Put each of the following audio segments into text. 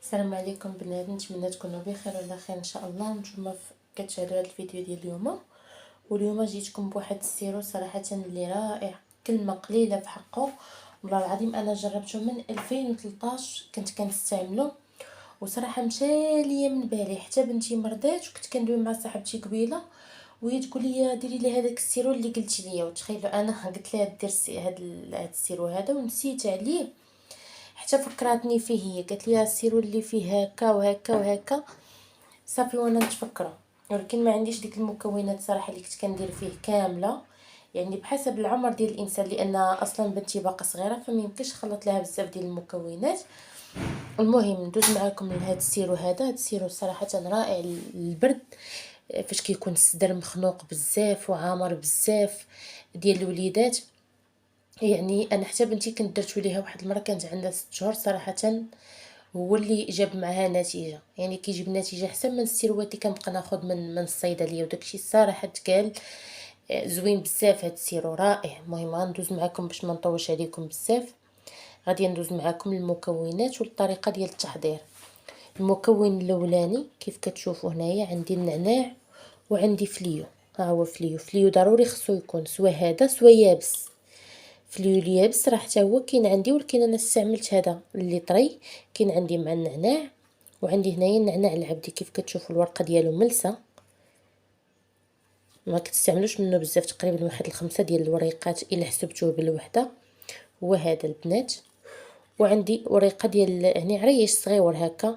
السلام عليكم بنات، نتمنى تكونوا بخير وعلى خير ان شاء الله. نتوما كتشاهدوا هذا الفيديو ديال اليوم جيتكم بواحد السيرو صراحه اللي رائع، كلمه قليله في حقه. والله العظيم انا جربته من 2013 كنت كنستعمله، وصراحه مشى ليا من بالي حتى بنتي مرضات، وكنت كندوي مع صاحبتي قبيله وهي تقول لي ديري لي هذاك السيرو اللي قلتي لي. وتخيلوا انا قلت لها دير هذا السيرو هذا ونسيت عليه، حتى فكراتني فيه. هي قالت لي السيرو اللي فيه هكا وهكا وهكا صافي وانا نتفكره، ولكن ما عنديش ديك المكونات صراحه اللي كنت كندير فيه كامله، يعني بحسب العمر ديال الانسان، لان اصلا بنتي باقا صغيره فما يمكنش نخلط لها بزاف ديال المكونات. المهم ندوز معكم لهذا السيرو هذا السيرو صراحه رائع للبرد، فاش كيكون الصدر مخنوق بزاف وعامر بزاف ديال الوليدات. يعني انا حتى بنتي كنت درتو ليها واحد المره كانت عندها 6 شهور، صراحه هو اللي جاب معها نتيجه، يعني كيجيب نتيجه احسن من السيروات اللي كنبقى ناخذ من الصيدليه. وداكشي الصراحه تقال زوين بزاف، هاد السيرو رائع. المهم غندوز معكم باش ما نطولش عليكم بزاف، غادي ندوز معكم المكونات والطريقه ديال التحضير. المكون الاولاني كيف كتشوفوا هنايا عندي النعناع وعندي فليو. ها هو فليو ضروري خصو يكون سوا هذا سوا يابس. فليو اليابس راه حتى هو كاين عندي، ولكن انا استعملت هذا اللي طري. كاين عندي مع النعناع، وعندي هنايا النعناع العبدي كيف كتشوفوا الورقه ديالو ملسه، ما كتستعملوش منه بزاف، تقريبا واحد 5 ديال الوريقات الا حسبتوه بالوحده. هو هذا البنات. وعندي وريقه ديال يعني عريش صغيور هكا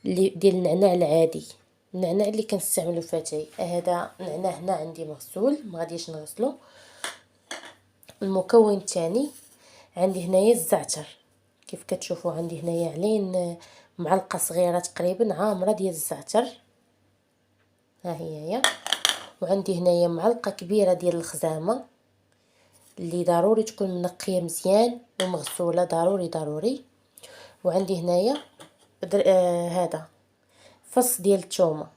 اللي ديال النعناع العادي، النعناع اللي كنستعملو فاتاي. هذا نعناع هنا عندي مغسول ما غاديش نغسلو. المكون الثاني عندي هنايا الزعتر، كيف كتشوفوا عندي هنايا علين معلقه صغيره تقريبا عامره ديال الزعتر، ها هي. وعندي هنايا معلقه كبيره ديال الخزامه اللي ضروري تكون منقيه مزيان ومغسوله ضروري. وعندي هنايا هذا فص ديال الثومه،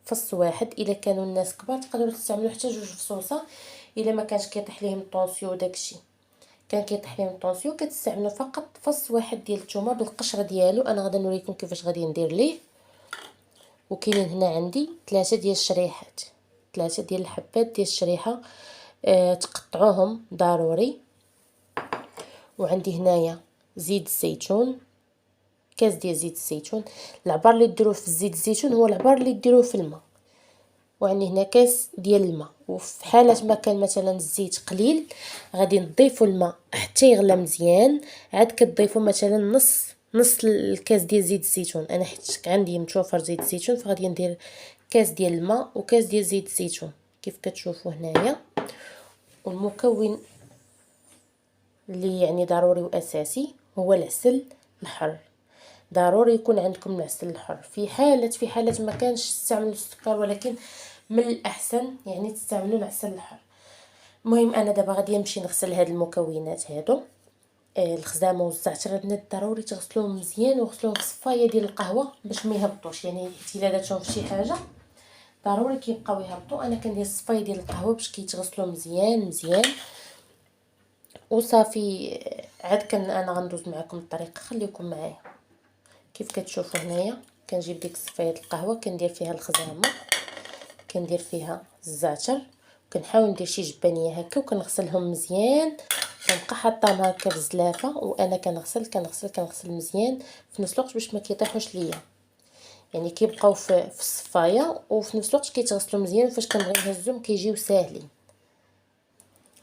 فص واحد. الا كانوا الناس كبار تقدروا تستعملوا حتى 2 فصوصه، الا ما كانش كيطيح ليهم الطونسيو داكشي، كان كيطيح ليهم الطونسيو كتستعملوا فقط فص واحد ديال الثومه بالقشره ديالو. انا غادي نوريكم كيفاش غادي ندير ليه. وكاينين هنا عندي 3 ديال الشريحات، 3 ديال الحبات ديال الشريحه، تقطعوهم ضروري. وعندي هنايا زيت الزيتون، كاس ديال زيت الزيتون. العبار اللي ديروه في زيت الزيتون هو العبار اللي ديروه في الماء. وعندي هنا كاس ديال الماء، وفي حاله ما كان مثلا الزيت قليل غادي نضيفوا الماء حتى يغلى مزيان، عاد كتضيفوا مثلا نص الكاس ديال زيت الزيتون. انا حيت عندي متوفر زيت الزيتون فغادي ندير كاس ديال الماء وكاس ديال زيت الزيتون كيف كتشوفوا هنايا. والمكون اللي يعني ضروري واساسي هو العسل الحر، ضروري يكون عندكم العسل الحر. في حالة ما كانش تستعملوا السكر، ولكن من الاحسن يعني تستعملوا العسل الحر. المهم انا دابا غادي نمشي نغسل هاد المكونات هادو. الخزامه والزعتر البنات ضروري تغسلوهم مزيان، وغسلوهم في صفايه ديال القهوه باش ما يهبطوش، يعني حتى الا درتهم في شي حاجه ضروري كيبقاو يهبطوا. انا كندير الصفايه ديال القهوه باش كيتغسلوا مزيان وصافي. عاد انا غندوز معكم الطريقه، خليكم معايا. كيف كتشوفوا هنايا كنجيب ديك صفايه القهوه كندير فيها الخزامه، كندير فيها الزعتر، كنحاول ندير شي جبانيه هكا وكنغسلهم مزيان. كنبقى حاطاهم هكا بزلافه وانا كنغسل مزيان في نفس الوقت باش ما كيطيحوش ليا، يعني كيبقاو في الصفايه وفي نفس الوقت كيتغسلوا مزيان. فاش كنبغي نهزهم كيجيو ساهلين.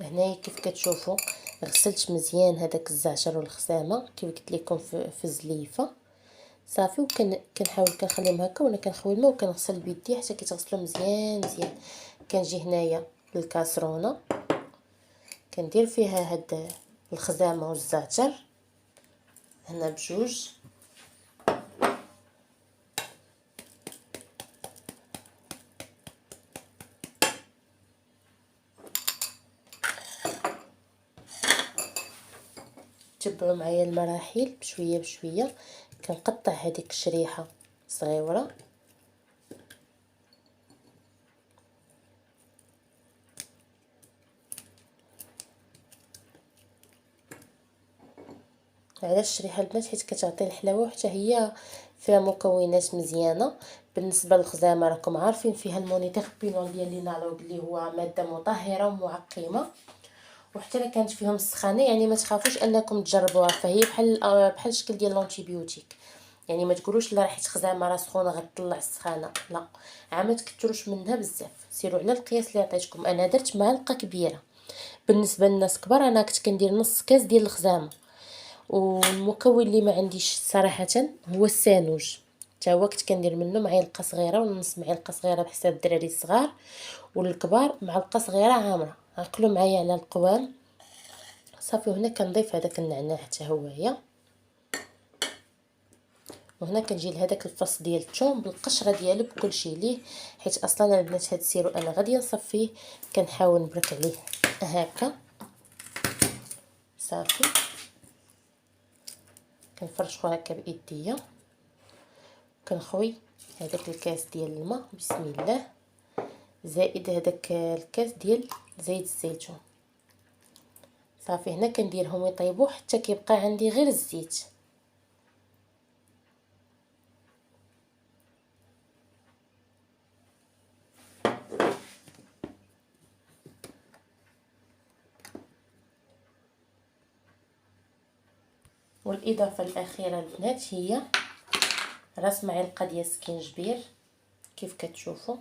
هنايا كيف كتشوفوا غسلت مزيان هذاك الزعتر والخزامه كيف قلت لكم في الزليفه صافي. كنحاول كنخليهم هكا وانا كنخوي الماء وكنغسل بيدي حتى كيتغسلوا مزيان. كنجي هنايا للكاسرونه كندير فيها هاد الخزامه والزعتر هنا بجوج. تبعوا معايا المراحل بشويه بشويه. كنقطع هذيك الشريحه صغيره علاش شريها البنات؟ حيت كتعطي الحلاوه حتى هي فيها مكونات مزيانه. بالنسبه للخزامه راكم عارفين فيها المونيتيربينول ديال لينالوغ اللي هو ماده مطهره ومعقمه، وحتى الا كانت فيهم السخانه يعني ما تخافوش انكم تجربوها، فهي بحال الشكل ديال لونتيبيوتيك. يعني ما تقولوش لا حيت خزامه راه سخونه غتطلع السخانه، لا، ما تكثروش منها بزاف، سيروا على القياس اللي عطيتكم. انا درت معلقه كبيره. بالنسبه للناس كبار انا كنت كندير نص كاس ديال الخزامه. والمكون اللي ما عنديش صراحه هو السانوج، حتى هو كنت كندير منه معلقه صغيره ونص معلقه صغيره بحساب الدراري الصغار، والكبار معلقه صغيره عامره. عقلوا معايا على القوام. صافي، وهنا كنضيف هذاك النعناع حتى هو هي، وهنا كنجي لهداك الفص ديال الثوم بالقشره ديالو بكل شيء ليه، حيت اصلا البنات هاد السيرو انا غادي نصفيه، كنحاول نبرك عليه هكا. صافي، كنفرشو هكا بايديا، كنخوي هذاك الكاس ديال الماء بسم الله، زائد هذاك الكاس ديال زيت الزيتون. صافي، هنا كنديرهم يطيبوا حتى كيبقى عندي غير الزيت. والاضافه الاخيره البنات هي راس معلقه ديال السكينجبير كيف كتشوفوا،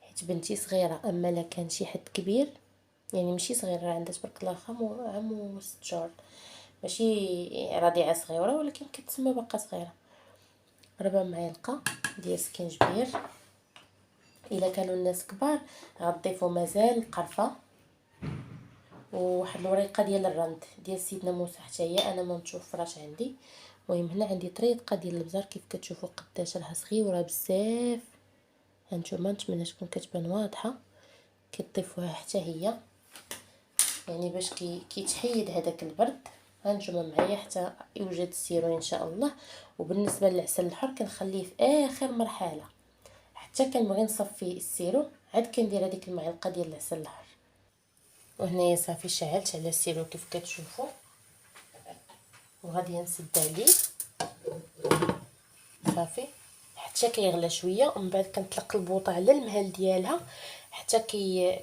حيت بنتي صغيره، اما لا كان شي حد كبير يعني ماشي صغير، راه عندها تبارك الله عام و 6 شهور، ماشي رضيعه صغيره ولكن كتسمى باقا صغيره. 4 معالق ديال السكينجبير. الا كانوا الناس كبار غتضيفوا مازال القرفه وواحد الوريقه ديال الرند ديال سيدنا موسى، حتى هي انا ما متوفراش عندي. المهم هنا عندي طريقه ديال البزار كيف كتشوفوا قداش راها صغيره بزاف، هانتوما نتمنى تكون كتبان واضحه. كتضيفوها حتى هي يعني باش كيتحيد هذاك البرد. هانتوما معايا حتى يوجد السيرو ان شاء الله. وبالنسبه للعسل الحر كنخليه في اخر مرحله، حتى كنبغي نصفي السيرو عاد كندير هذيك المعلقه ديال العسل الحر. وهنايا صافي شعلت على السيرو كيف كتشوفوا، وغادي نسد عليه صافي حتى كيغلى شويه، ومن بعد كنطلق البوطه على المهل ديالها حتى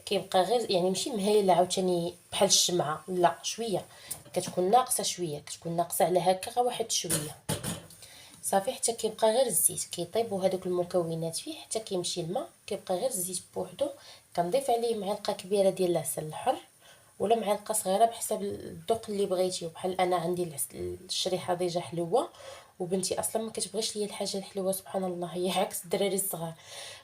كيبقى غير يعني ماشي مهيله عاوتاني بحال الشمعه، لا شويه كتكون ناقصه، شويه كتكون ناقصه على هكا غير واحد شويه. صافي حتى كيبقى غير الزيت كيطيبوا هذوك المكونات فيه حتى كيمشي الماء، كيبقى غير الزيت بوحدو. كنضيف عليه معلقه كبيره ديال العسل الحر ولا معلقه صغيره بحسب الذوق اللي بغيتي. بحال انا عندي الشريحه ديجا حلوه، وبنتي اصلا ما كتبغيش ليا الحاجه الحلوه، سبحان الله، هي عكس الدراري الصغار،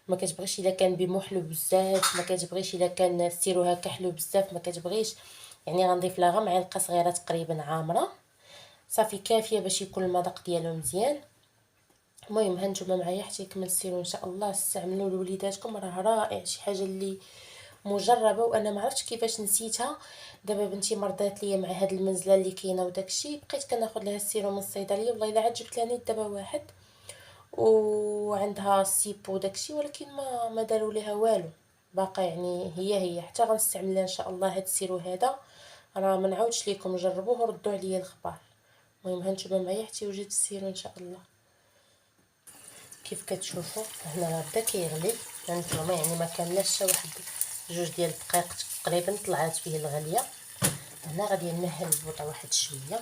ما كتبغيش الا كان بيمو حلو بزاف، ما كتبغيش الا كان السيرو هكا حلو بزاف، ما كتبغيش. يعني غنضيف لها غير معلقه صغيره تقريبا عامره، صافي كافيه باش يكون المذاق ديالو مزيان. المهم هانتوما معايا حتى يكمل السيرو ان شاء الله، استعملوا لوليداتكم، راه رائع، شي حاجه اللي مجربه وانا ما عرفتش كيفاش نسيتها. دابا بنتي مرضات ليا مع هاد المنزله اللي كاينه وداكشي، بقيت كناخذ لها السيرو من الصيدليه، والله الا عاد جبت لها نيت دابا واحد وعندها السيبو وداكشي، ولكن ما داروا ليها والو باقا، يعني هي حتى غنستعملها ان شاء الله. هاد السيرو هذا راه ما نعاودش لكم، جربوه وردوا عليا الخبار. المهم هانتوما معايا حتى يوجد السيرو ان شاء الله. كيف كتشوفوا هنا بدا كيغلي، هانتوما يعني ما كملش حتى واحد 2 ديال الدقائق تقريبا طلعت فيه الغليه. هنا غادي نمهل البوطه واحد شويه،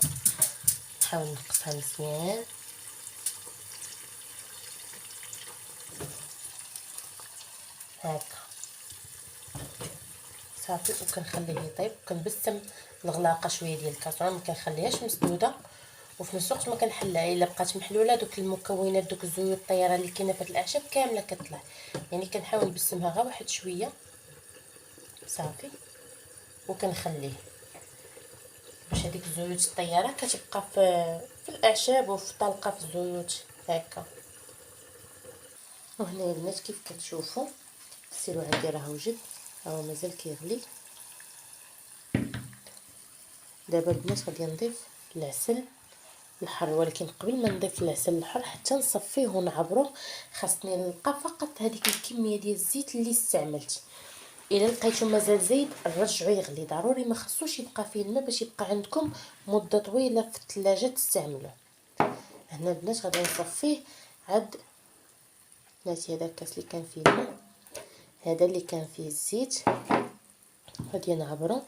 نحاول نقصها مزيان هكا صافي، وكنخليه يطيب. كنبسم الغلاقه شويه ديال الكاسرونه، ما كنخليهاش مسدوده، وفي نفس الوقت ما كنحلها. الا بقات محلوله دوك المكونات دوك الزيوت الطياره اللي كاينه في هاد الاعشاب كامله كطلع، يعني كنحاول نبسمها غير واحد شويه صافي، وكنخليه باش هذيك الزيوت الطياره كتبقى في الاعشاب وفي طلقه في الزيوت هكا. وهنا البنات كيف كتشوفوا السيرو عندي راه وجد، راه مازال كيغلي. دابا البنات غادي نضيف العسل الحر، ولكن قبل ما نضيف العسل الحر حتى نصفيه ونعبروه خاصني نلقى فقط هذيك الكميه ديال الزيت اللي استعملت. الا لقيتو مازال زايد رجعوا يغلي، ضروري ما خصوش يبقى فيه الماء باش يبقى عندكم مده طويله في الثلاجه تستعملوه. هنا البنات غادي نصفيه. عاد بناتي هذا الكاس اللي كان فيه الماء، هذا اللي كان فيه الزيت، غادي نعبرو.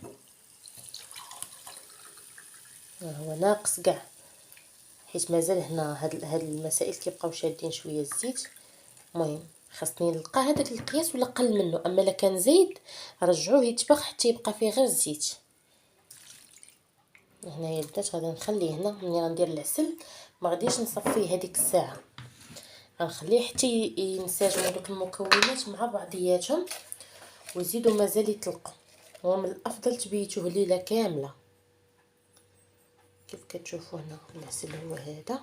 هو ناقص كاع، حيت مازال هنا هاد المسائل كيبقاو شادين شويه الزيت. المهم خاصني نلقى هذاك القياس ولا قل منه، اما الا كان زايد رجعوه يطبخ حتى يبقى فيه غير الزيت. هنايا البنات غادي نخليه هنا. ملي غندير العسل ما غاديش نصفيه هذيك الساعه، غنخليه حتى ينسجموا دوك المكونات مع بعضياتهم ويزيدوا مازال يطلقوا. هو من الافضل تبيتوه ليله كامله. كيف كتشوفوا هنا العسل هو هذا.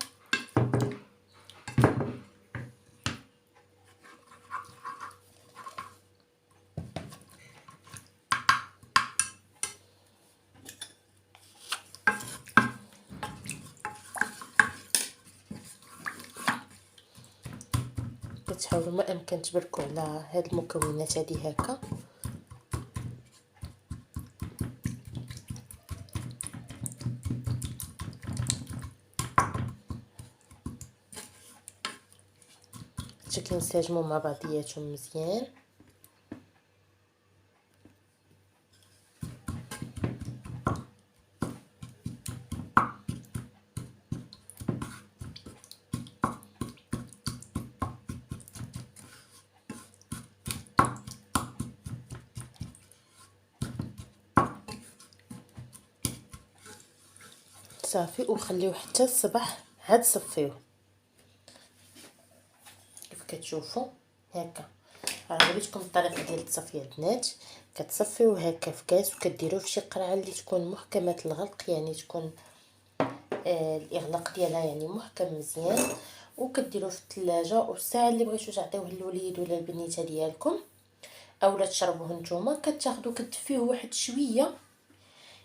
كتحاولوا ما امكن تبركوا على هاد المكونات هذه هكا. حتى كينسجموا مع بعضياتهم مزيان. صافي وخليوه حتى الصباح عاد صفيوه. كيف كتشوفوا هكا. راه وريتكم الطريقه ديال التصفيه البنات. كتصفيوه هكا في كاس وكديروه في شي قرعه اللي تكون محكمه الغلق، يعني تكون الاغلاق ديالها يعني محكم مزيان، وكديروه في الثلاجه. والساعه اللي بغيتو تعطيوه للوليد ولا البنيته ديالكم اولا تشربوه نتوما كتاخذوا كتدفيوه واحد شويه،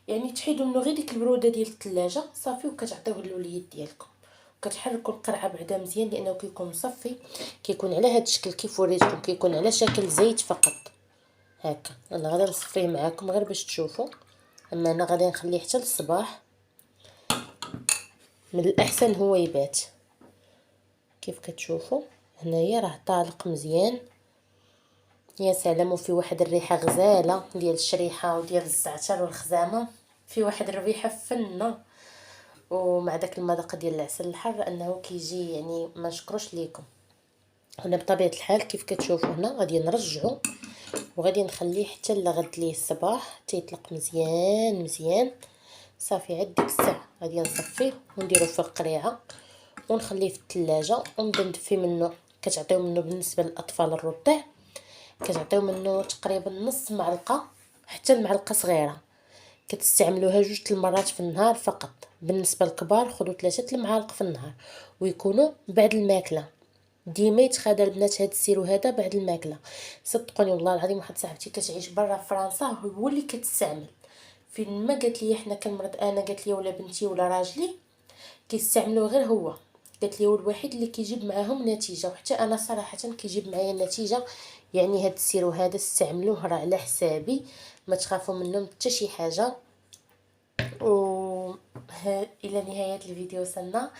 يعني تحيدوا منه غير ديك البروده ديال الثلاجه صافي، وكتعطيوه للوليد ديالكم. كتحركوا القرعه بعدا مزيان لانه كيكون مصفي، كيكون على هذا الشكل كيف وريتكم، كيكون على شكل زيت فقط هكا. انا غادي نصفيه معاكم غير باش تشوفوا، اما انا غادي نخليه حتى للصباح. من الاحسن هو يبات. كيف كتشوفوا هنايا راه طالق مزيان. يا سلام. وفي واحد الريحه غزاله ديال الشريحه وديال الزعتر والخزامه، في واحد الريحه فنه. ومع داك المذاق ديال العسل الحار انه كيجي يعني ما نشكروش ليكم. هنا بطبيعه الحال كيف كتشوفوا هنا غادي نرجعو وغادي نخليه حتى لغد ليه الصباح تيطلق مزيان مزيان. صافي عاد ديك الساعه غادي نصفيه ونديرو في القريعه ونخليه في الثلاجه ونبدا ندفي منه. كتعطيو منه بالنسبه للاطفال الرضع كتعطيو منه تقريبا نص معلقه حتى المعلقه صغيره. كتستعملوها 2 المرات في النهار فقط. بالنسبه للكبار خذوا 3 المعالق في النهار ويكونوا بعد الماكله. ديما يتخادى البنات هاد السيرو هذا بعد الماكله. صدقوني والله العظيم واحد صاحبتي كتعيش برا فرنسا هو اللي كتستعمل. فين ما قالت لي حنا كنمرض انا قالت لي ولا بنتي ولا راجلي كيستعملوه غير هو. قالت لي هو الوحيد اللي كيجيب معاهم نتيجه، وحتى انا صراحه كيجيب معايا النتيجه. يعني هاد السيرو هذا استعملوه راه على حسابي، ما تخافوا منه حتى شي حاجه. و الى نهايه الفيديو وصلنا.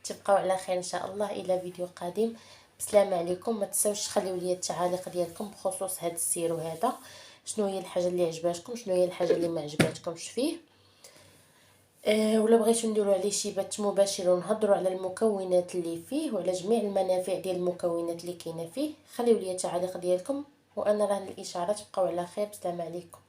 تبقاو على خير ان شاء الله الى فيديو قادم. بسلام عليكم. ما تنساوش تخليو لي التعاليق ديالكم بخصوص هذا السيرو هذا. شنو هي الحاجه اللي عجباتكم، شنو هي الحاجه اللي ما عجباتكمش فيه. ولا بغيتو نديرو عليه شي بث مباشر ونهضروا على المكونات اللي فيه وعلى جميع المنافع ديال المكونات اللي كاينه فيه، خليو لي التعاليق ديالكم وانا راه الاشاره. تبقاو على خير. بسلام عليكم.